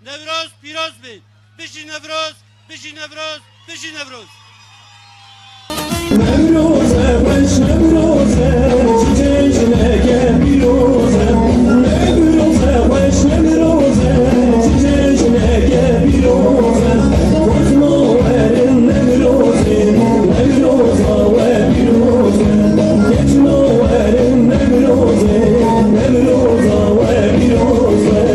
نوروز پیروز بید. بشی نوروز، بشی نوروز، بشی نوروز. نوروزه باش نوروزه جشنه پیروزه نوروزه باش نوروزه جشنه پیروزه گفتمو ورن نوروزه نوروزه و پیروزه گفتمو ورن نوروزه نوروزه و پیروزه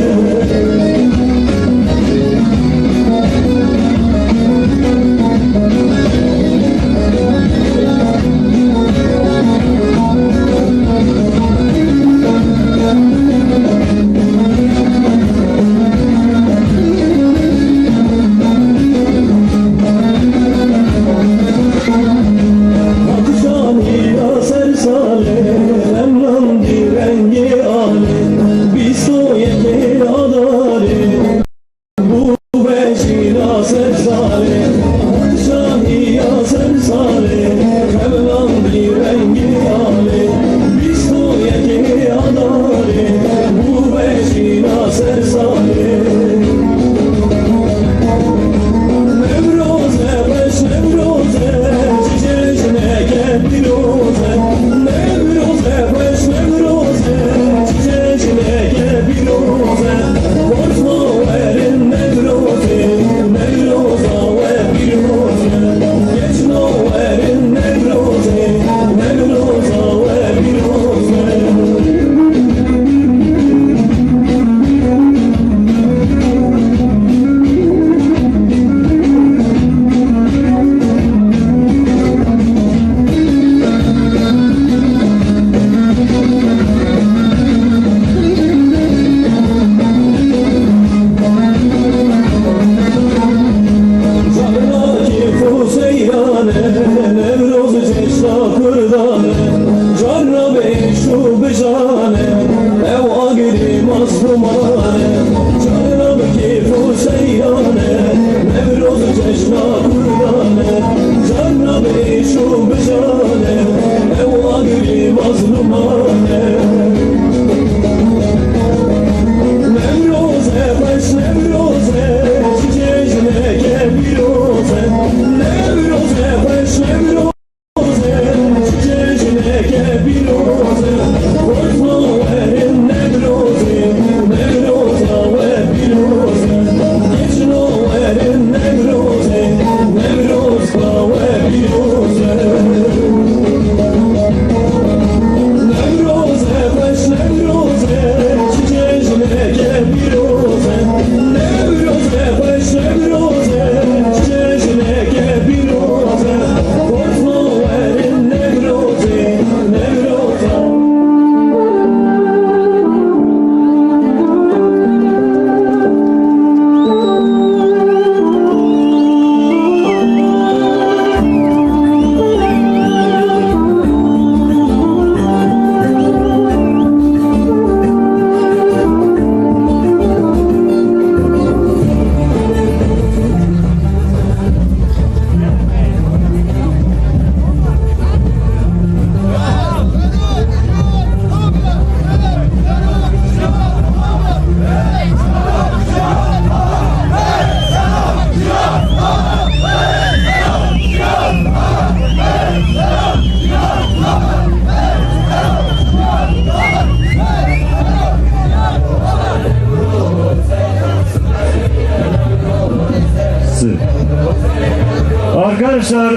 Arkadaşlar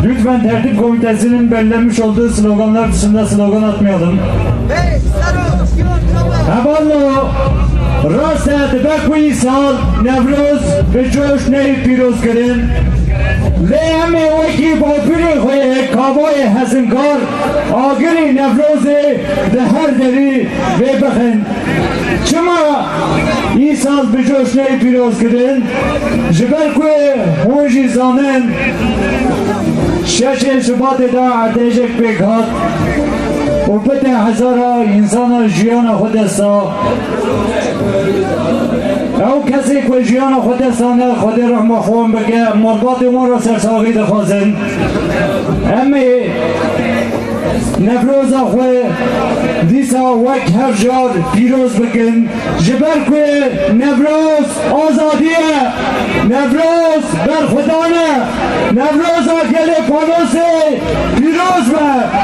lütfen tertip komitesinin belirlenmiş olduğu sloganlar dışında slogan atmayalım. Havallo Rastet Bekvi Sal Nevroz ve Coşneyi Piroz Kırın Lehme Veki Bapiri Khoye Kavay Hazinkar Agiri Nevroze Dehar Deri ve Bekhin Çıma İsal ve Coşneyi Piroz Kırın Jiberkwe Honji Zanen Şeşe Şubat da Adecek Bekhat و بده هزارا انسان جیان خود است او کسی که جیان خود است خود رحم خوام بگه مرباط ما را سرساقی دخوازن امی نفروز خواه دیسا وک هر جار پیروز بکن جبر که نفروز آزادیه نوروز برخودانه نوروز آگل پانوسی پیروز به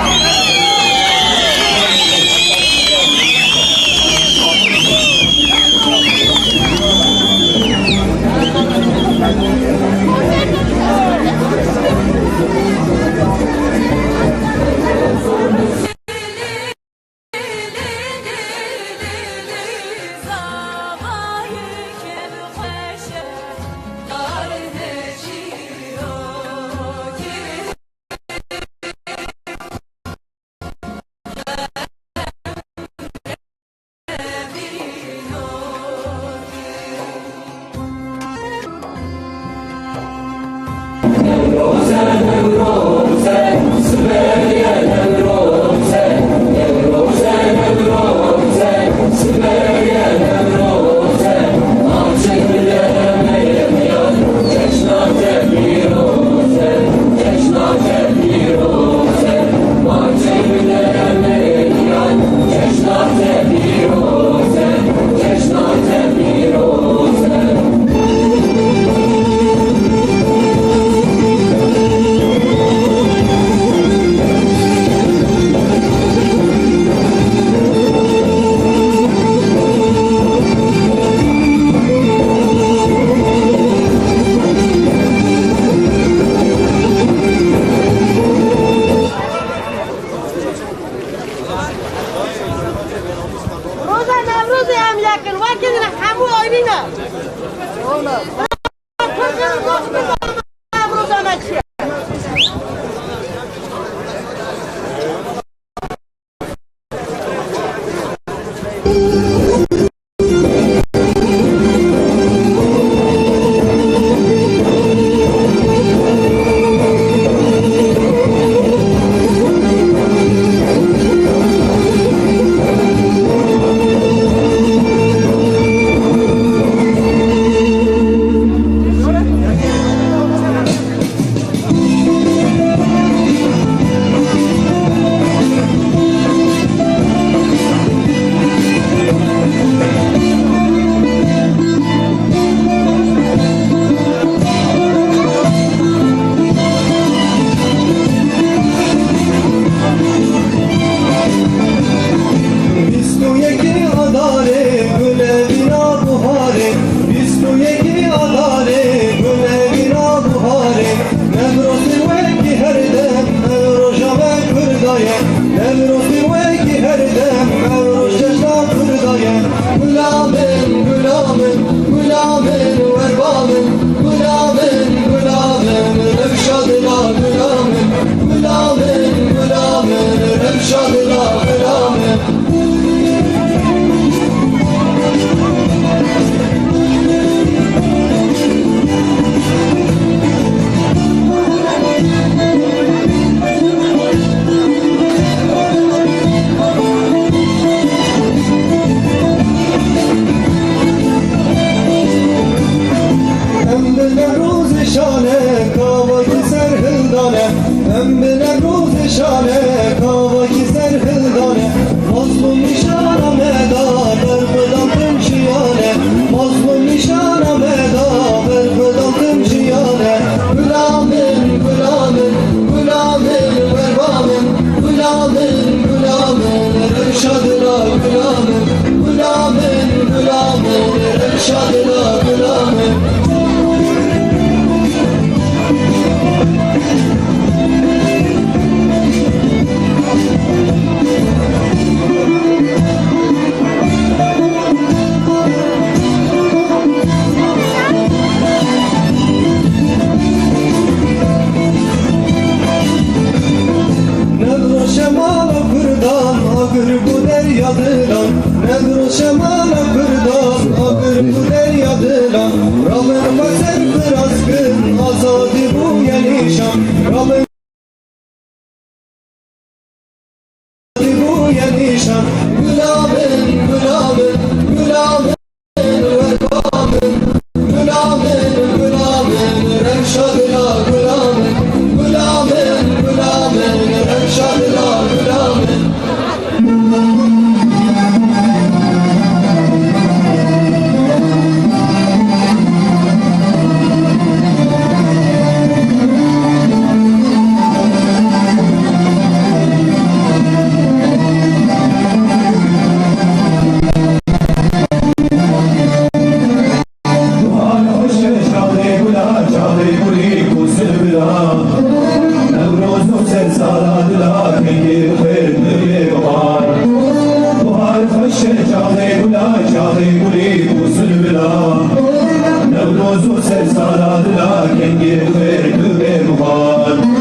نوروز و سر سالات لکن گیر خیر تو به بخار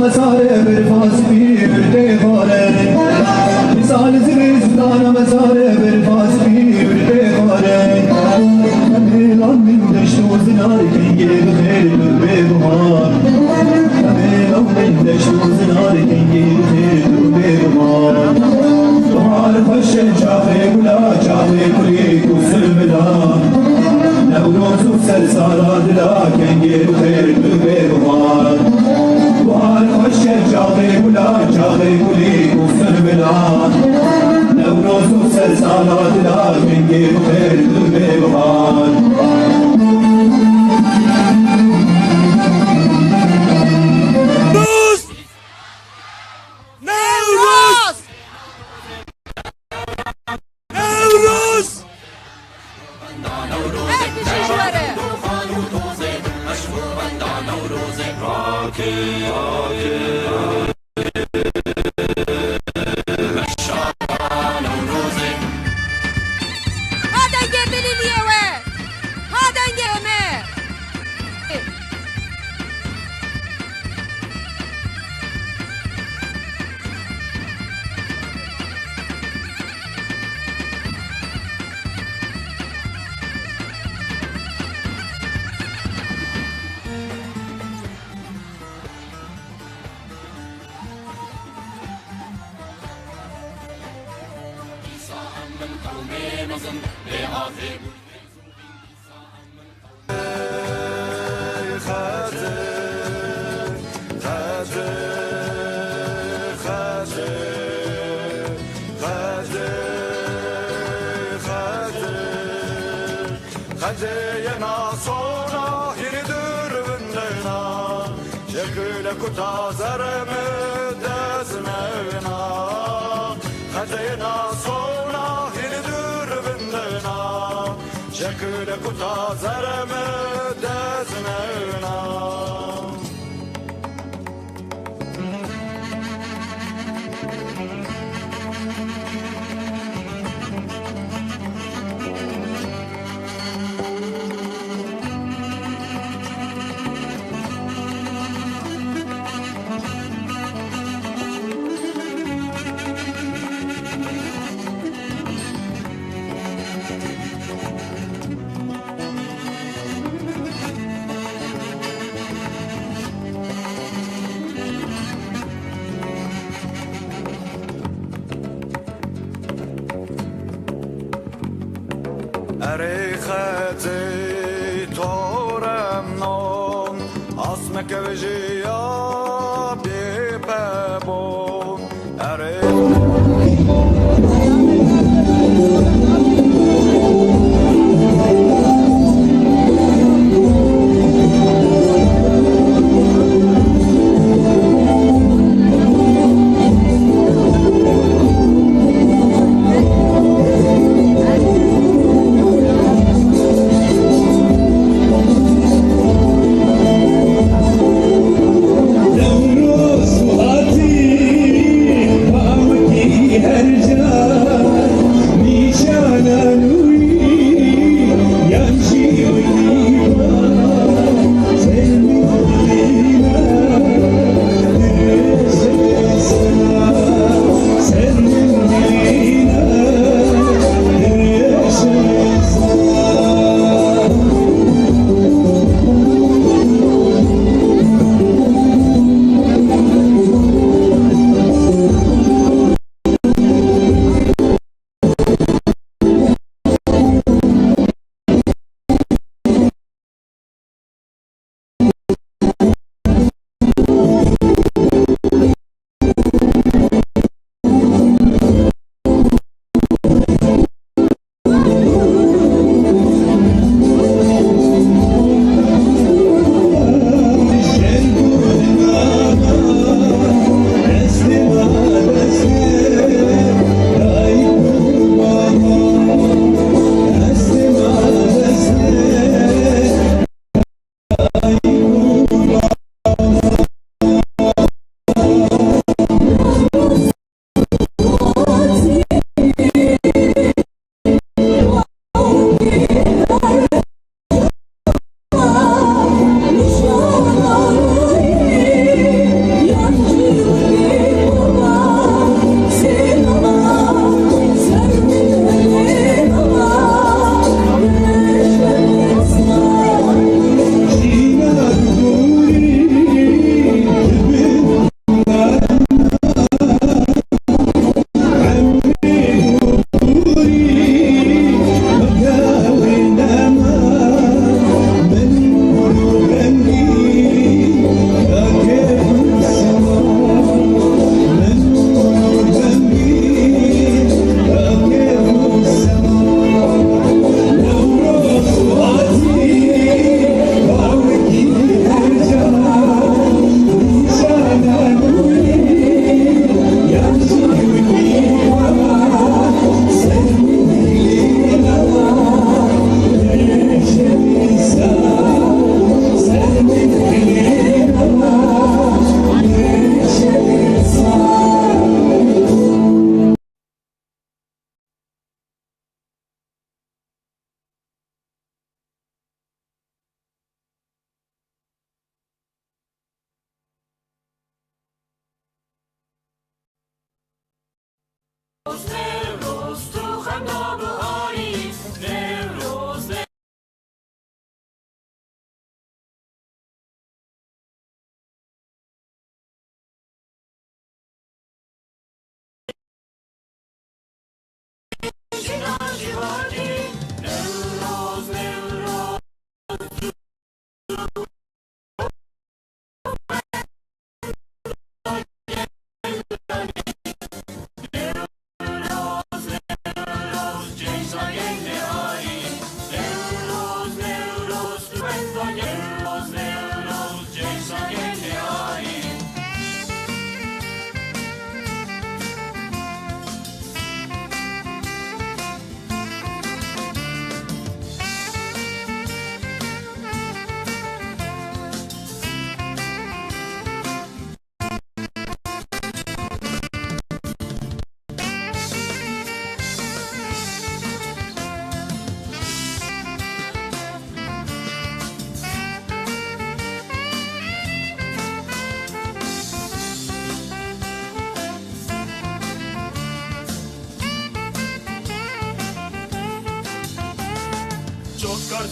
مزاره برفاس بیر دخاره مثال زمستان مزاره برفاس بیر دخاره میلان من دشت و زنار کنگه بخیر تو به بخار میلان من دشت و زنار کنگه بخیر تو به بخار بخار خوش چاخه گلا چاخه کلی کسر بلا نوروز و سر سالات لکنگه بخیر تو به بخار بخار خوش چاخه گلا چاخه کلی کسر بلا نوروز و سر سالات لکنگه بخیر تو به بخار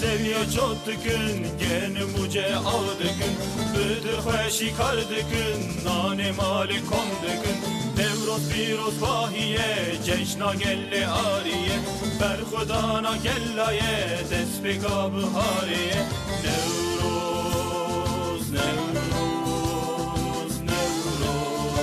Deviye çok dikün, gene muce ağdıkın, büdü hoşi kardıkın, nane mali kondukun, Nevroz biroz vahiye, ceşna gelle ariye, berkhudana gellaye, despekabı hariye, Nevroz, Nevroz, Nevroz.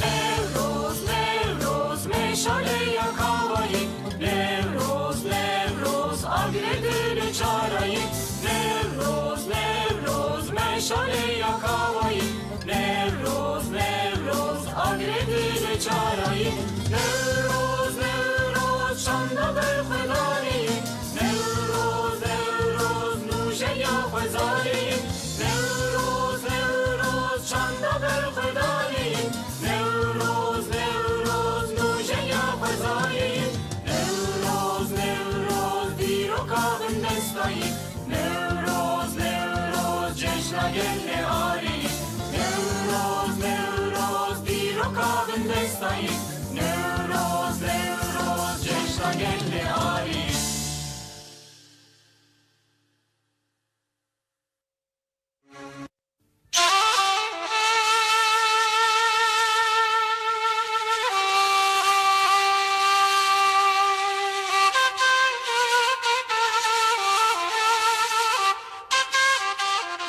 Nevroz, Nevroz, meşale yakavayı, Nevroz, Nevroz, agredini çağırayı, Nevroz, Nevroz, meşale yakavayı, Nevroz, Nevroz, agredini çağırayı, Nevroz, Nevroz, şanda berkhudaniyi, Nevroz, Nevroz, nuşe yafazariyi, Nevroz, Nevroz, şanda berkhudaniyi, Nevroz, Nevroz, nuşe yafazariyi, Nevroz, Nevroz, diro kavun destayı, Nevroz, Nevroz, ceşna gelle ariyi, Nevroz, Nevroz, diro kavun destayı, Nevroz, Nevroz, ceşna gelle ariyi.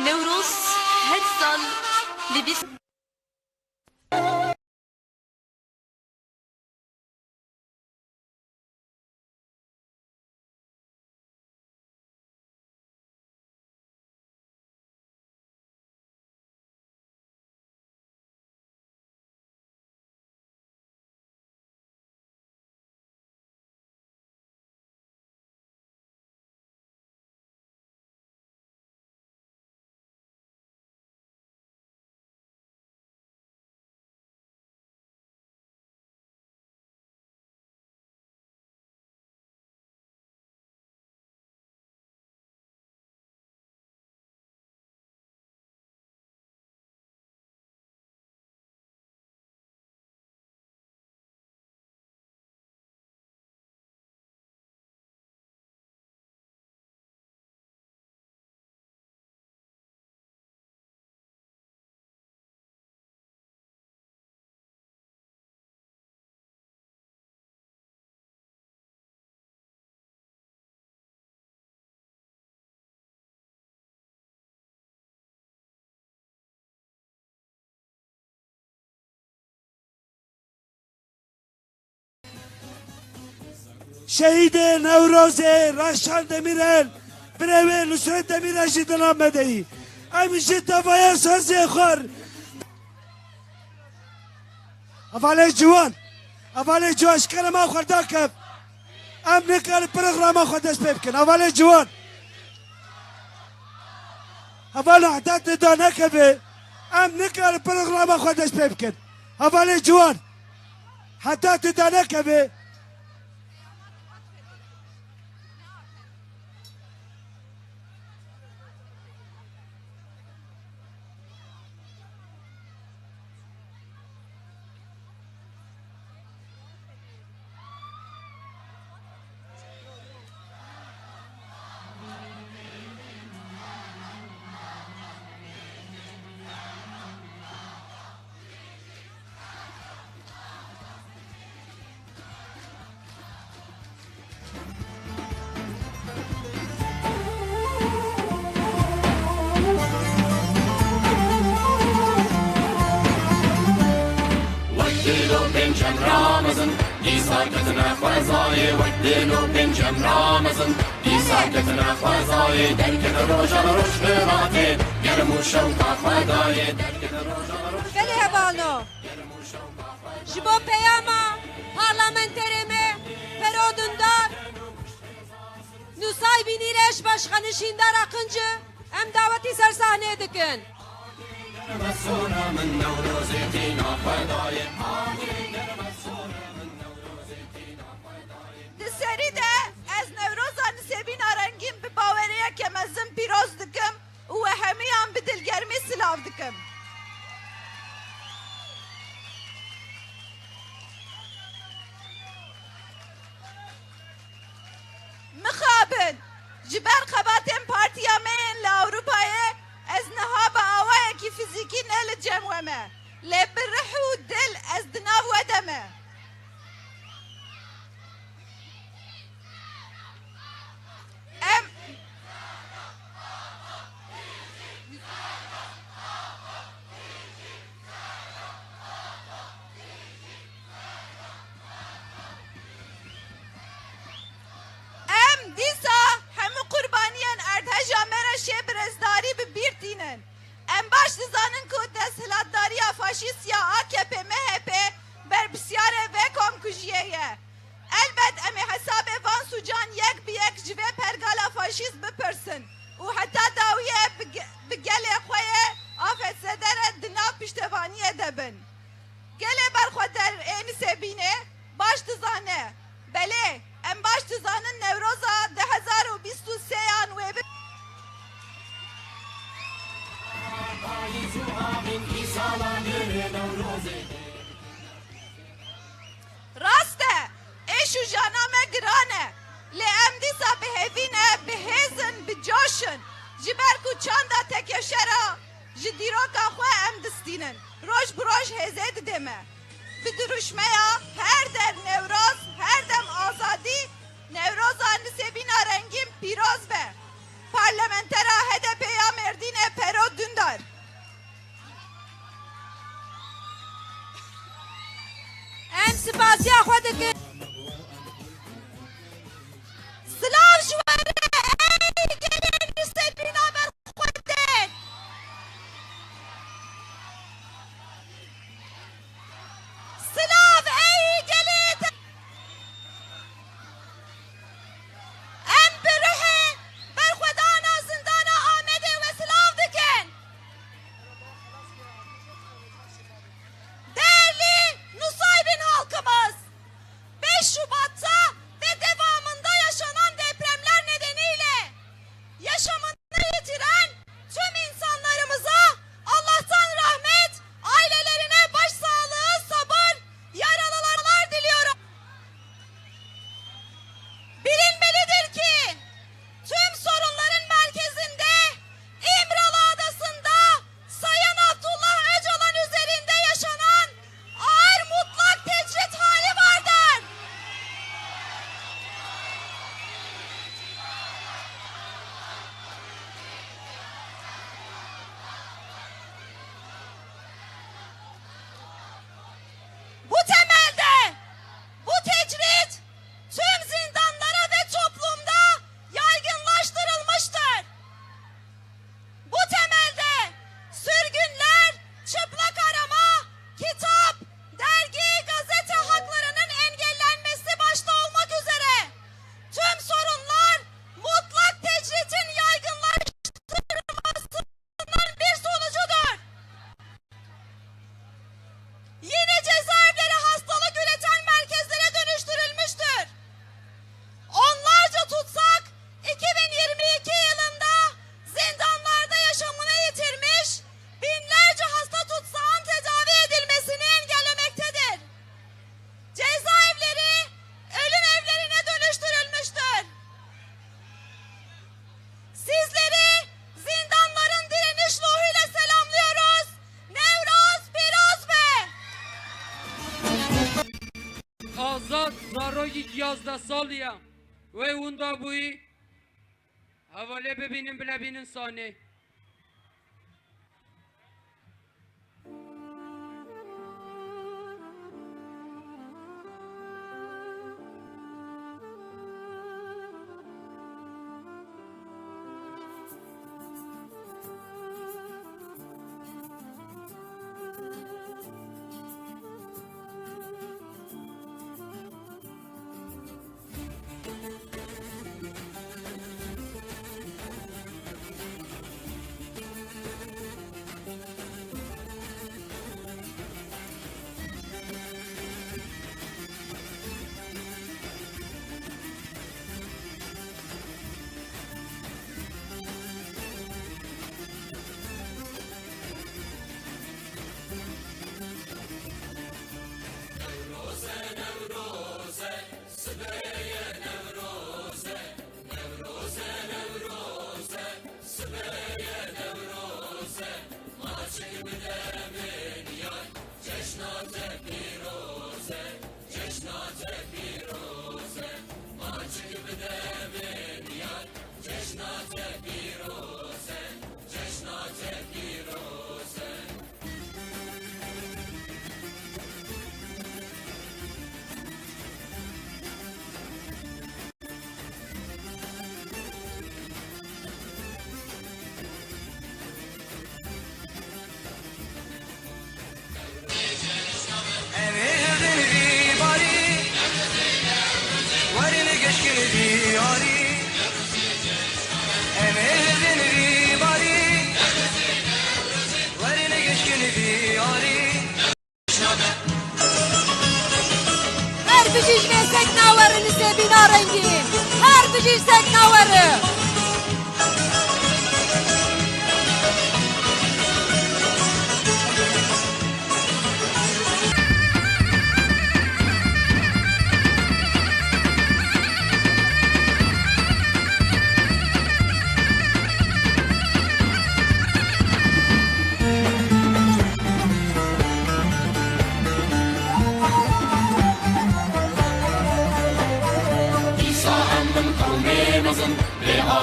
نوروز هاد سال لبس شهید نوروز رشان دمیرل برای نصرت دمیرل جدنا مدهی همیشه تفایه سازی خور اولی جوان شکر ما خورده کب ام نکار پروگرام خودش بکن اولی جوان اولی حدات دانه کبه ام نکار پروگرام خودش بکن اولی جوان حدات دانه کبه بنجم رامزن دي ساكتنا خوازاي ودلو بنجم رامزن دي ساكتنا خوازاي دركن روجا روش بغاتي قرمو شوقا خواداي دركن روجا روش بله هبانو جبو پیاما پارلمنتری می فرودندار نوسای بینیرش başkanışindar akıncı em daveti ser sahneye dikin. مسونا من نوروزتنا خواداي Seri de ez Nevrozan sebin arengim bi baweriye kemezim piroz dikim ve hemiyan bi dilgermi silav dikim. Mixabin jiber xebatên partiya me yên li Avrupayê ez niha bi awayekî fizîkî ne li cem we me lê bi rih û dil ez di nav we de me. Em dîsa hemû qurbaniyan erdhejya me re şêbirezdarî bi bîr tînin. Em baş dizanin ku desthilatdariya faşîst ya AKP MHP berpisyarê vê komkujiyê ye. Elbet em ê hesabê van sucan yek bi yek ji vê pergala faşîst bipirsin û heta dawiye bi gelê xwe yê afetsedere di nav piştevaniyê de bin. Gelê berxweter ênî sebînê baş dizane. Belê em baş dizanin Newroza 2023-yan wê bi rast e êş û jana me giran e lê em dîsa bihêvîne bihêzin bicoşin ji ber ku çanda tekeşera ji dîroka xwe em distînin roj bi roj hêzê dide me bi duruşmeya her der Newroz her dem azadî Newroza nisêbîna rengîn pîroz be parlamentera HDP'ya Merdînê Pero Dündar. Em spasiya xwe dikin. Silav ji were ey gelê nisêbîna berxwedên. Silav ey gelê em bi rihê berxwedana zindana Amedê ve silav dikin. Değerli Nusaybin halkımız, 5 Şubat'ta ve devamında yaşanan depremler nedeniyle yaşamını yitiren tüm insanlarımıza Allah'tan rahmet, ailelerine başsağlığı, sabır, yaralılar diliyorum. Bilinmelidir ki tüm sorunların merkezinde İmralı Adası'nda Sayın Abdullah Öcalan üzerinde yaşanan ağır mutlak tecrit hali vardır. Bu temelde bu tecrit tüm zindanlara ve toplumda yaygınlaştırılmıştır. Bu temelde sürgünler, çıplak arama, kitap, dergi, gazete haklarının engellenmesi başta olmak üzere tüm sorunlar mutlak tecritin yaygınlaştırılmasının bir sonucudur. Yeni cezaevleri hastalık üreten merkezlere dönüştürülmüştür. Onlarca tutsak 2022 yılında zindanlarda yaşamını yitirmiş, binlerce hasta tutsağın tedavi edilmesini engellemektedir. Cezaevleri ölüm evlerine dönüştürülmüştür. Sizleri zindanların direniş ruhuyla selamlıyoruz. Nevroz Piroz be! آزاد زارای 11 سالیم و اون دا بوی حواله ببینیم بلبینین سانه بجیش به سک ناوره نسه بینا رنگین هر بجیش سک ناوره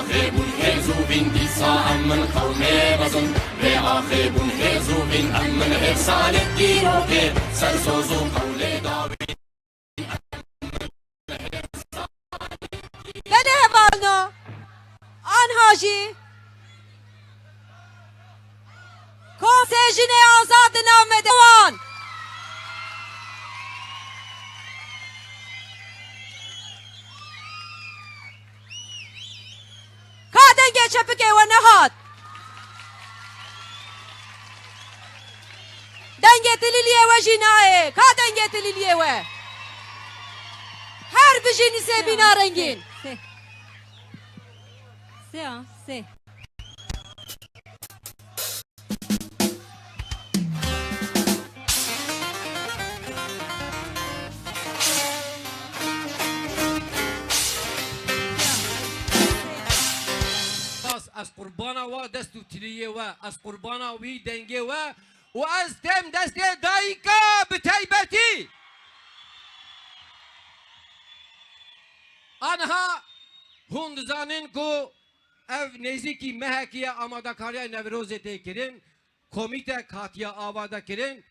آخیبون هزوبین دیسا امن قومه بزن به آخیبون هزوبین امن هر سال دیرو که سرسوزو قول داوین بده هوالنا آن حاجی کم سجن آزاد نامده وان دنگه چپکه و نهاد دنگه تلیلیه و جینایه که دنگه تلیلیه و هر بجینی سه بینا رنگین سه از قربانا و دست و تلیه و از قربانا وی دنگه و از تم دست دایکا به تایبتی آنها هند زانن کو او نزدیکی مهکی آماده کاری نوروز تکرین کمیته کاتیا آماده کرین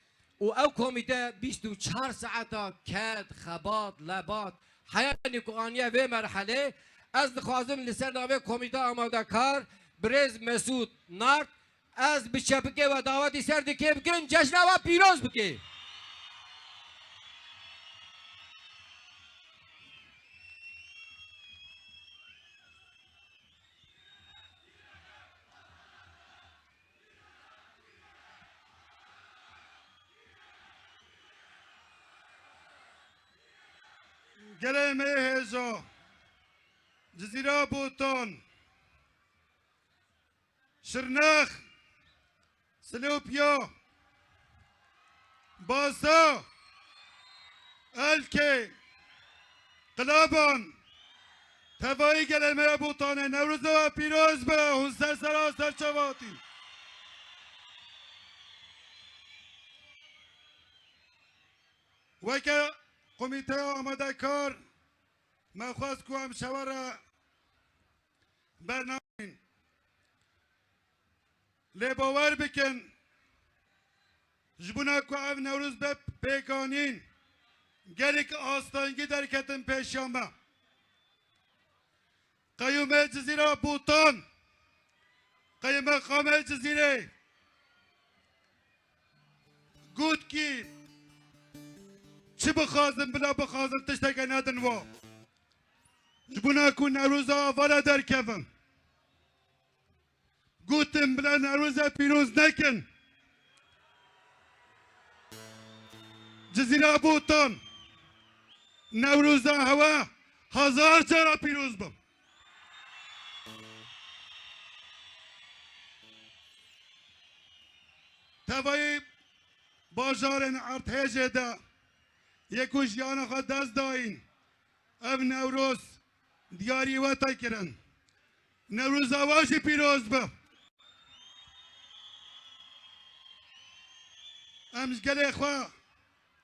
و او کمیته 24 ساعت کد خبات لبات حیانی کو آنیا و مرحله از دخوازم لسر نامه کمیته آماده کار برز مسعود نارد از بچپکه و دعوتی سر دکه بکن جشن و پیروز بکه گلمه هزا جزیره بوتان شرنخ سلوپیا باسا الکه قلابان توایی گلمه بوتانه نوروز و پیروز به حسن سراسر چواتی و که کمیته آماده کار من خواست کنم شواره برنامه لباور بکن جبونا که او نوروز به پیکانین گلک آستانگی در کتن پیشامه قیوم جزیره بوتان قیوم خامه جزیره گود کی چی بخوازم بلا بخوازم تشتگه ندن و جبونا که نوروز آوالا در کفم گوتم بلا نوروز پیروز نکن جزیره بوتان نوروز هوا 1000 چرا پیروز بم توایی بازارن ارتهج ده یکوش یانا خود دست داین اب نوروز دیاری و تا کرن نوروز هواشی پیروز بم امش گله خواه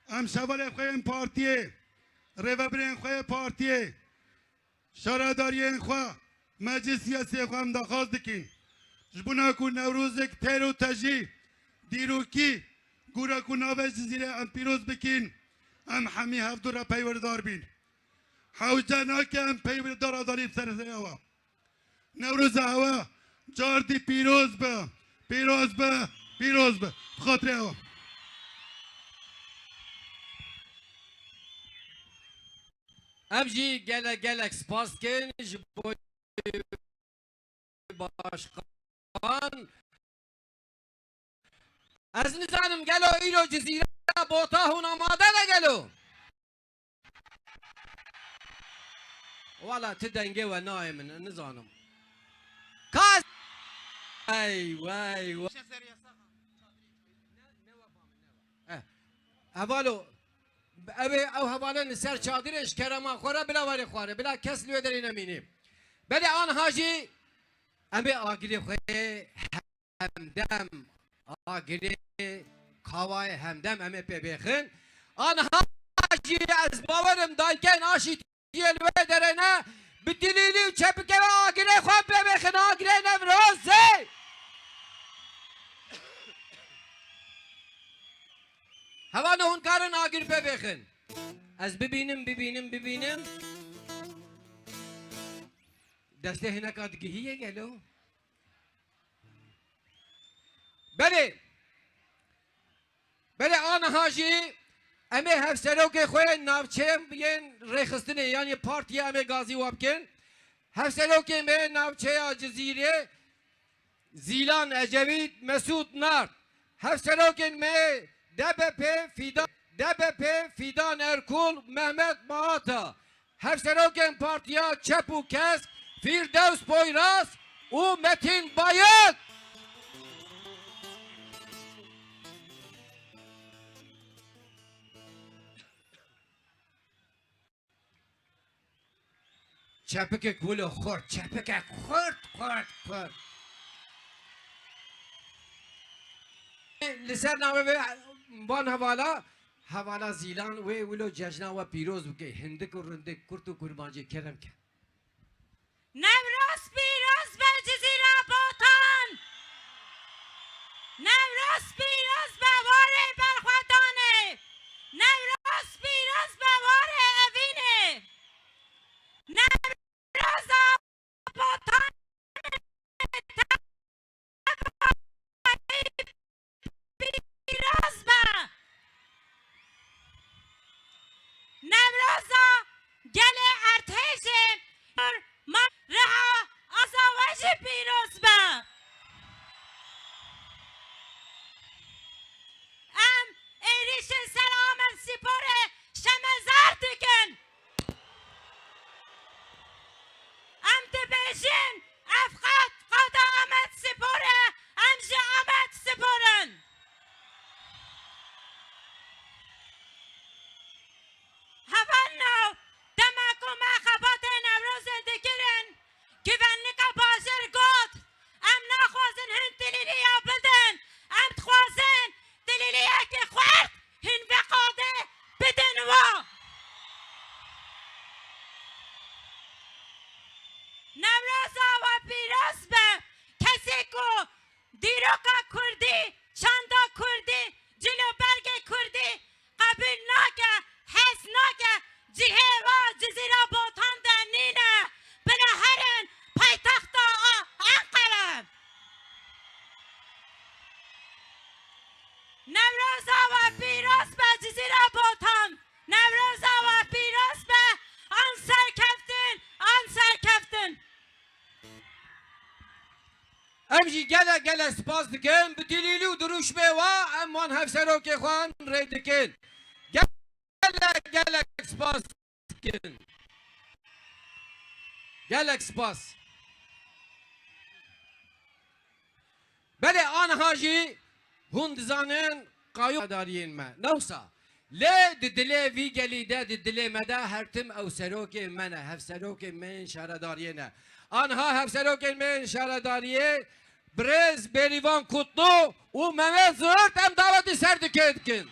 ام شوال خواه این پارتیه ریوبرین خواه پارتیه شاراداری این خواه مجلس سیاسی خواه هم دخواست دکین جبونا کن نوروز یک تیر و تجی دیروکی گورا کن ناوه جزیره ام پیروز بکین ام همی هفت را پیوردار بین حوجانا که ام پیوردار آداری بسر سیاوا نوروز هوا جاردی پیروز به پیروز به خاطر هوا امجی گلک سپاس کن جبوی باشقان از نزانم گلو ایلو جزیره بوتا هون آماده نگلو والا تدنگه و نای من نزانم کاس ای وای وای هوالو ابي او هوالا نسر چادرش کرما خورا بلا وری خواره بلا کس لو دری نمینی بلی آن حاجی امی آگری خواه همدم آگری کاوای همدم امی پی بیخن آن حاجی از باورم دایکن آشی تیلوه درنه بدلیلی و چپکه آگری خواه پی بیخن آگری نوروزه هوا نه کارن آگر پی بیخن از ببینم دسته هنه کادگیه گلو بله آن حاجی امی هفسرو که خوی ناوچه بین ریخستنه یعنی پارتی امی گازی وابکن هفسرو که می ناوچه جزیره زیلان اجوید مسعود نار هفسرو که می DBP Fidan Erkul Mehmet Maata Hevseroken Partiya Çepu Kesk Firdevs Poyraz U Metin Bayık Çepike kulu khort Çepike khort لسر نامه بان حوالا زیلان و ولو جشنا و پیروز بکه هندک و رندک کرد و کرمانجی کرم که نوروز پیروز به جزیره بوتان نوروز پیروز به واره برخوادانه نوروز پیروز به واره اوینه نوروز بوتان پیروز به نوروز گل ارتش رها ازاوج پیروز به ام ایریش سلام سپور شمزار دکن ام دبیشن افقات قودا آمد سپوره ام جا آمد سپورن هفنو دمکو مخبات نوروز دکرن گونکا بازر گود ام نخوازن هن دلیلی یا بدن ام تخوازن دلیلی که خورد هن بقاده بدن و نوروز و پیروز به کسی که دیروکا کردی چاندا کردی جلو برگ کردی قبول ناکه حس ناکه جهه و جزیره بوتان دنینه بلا هرن پایتخت انقره نوروز و پیروز به جزیره بوتان نوروز و پیروز به آن سرکفتن امجی گله سپاس دکن بدلیلی و دروش بیوا امان هفسرو که خوان ری دکن گله سپاس دکن گله سپاس بله آن حاجی هند زانن قایو دارین ما نوسا لی دلی وی گلیده دلی مده هرتم او سروک منه هفسروک من شهرداریه آنها هفسروک من شهرداریه برز بریوان کتنو و ممه زرد هم دعوتی سر دکن